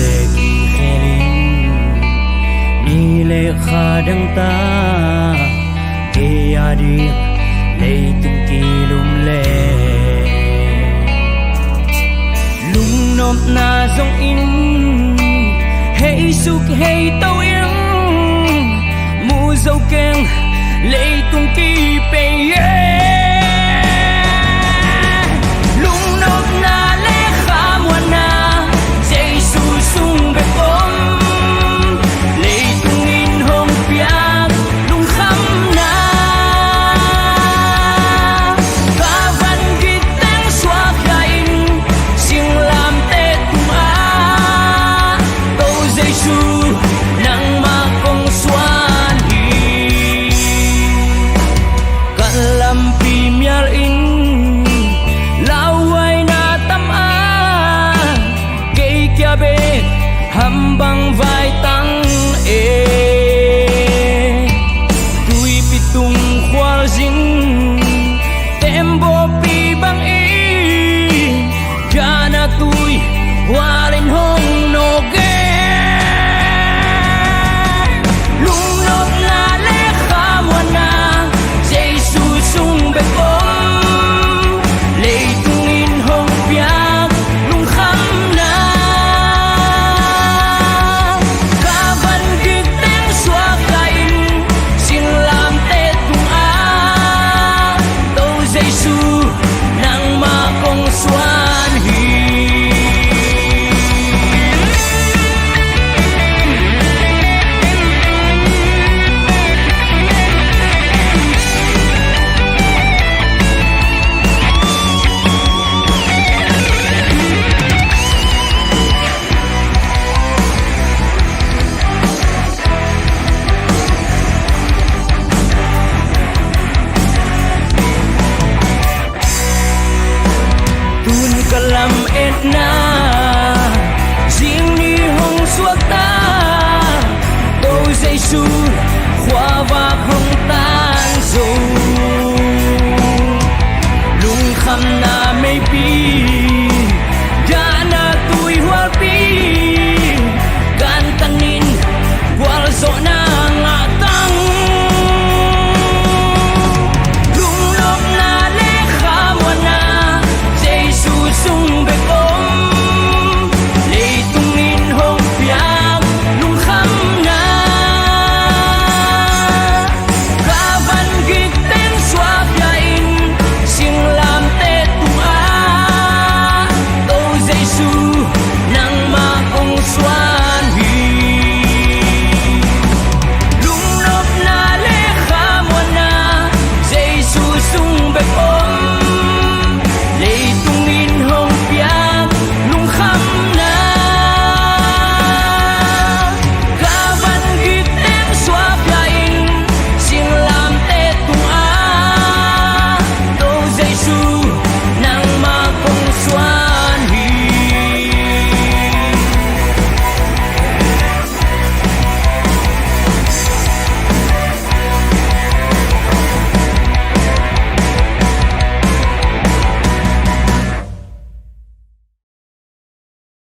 te ki khelin ni le kha dang ta ke adi le tung ki lum le lung nop na zong in hey suk hey tau yên mu dâu keng le tung ki pe hambang vai tang tui pitung khwal jin tembo pi bang jana tui walin hong no ge lung nop na le khamwana jesu sung be kom le tung in hong piak lung kham kalam etna jing ni hong suak ta do jesu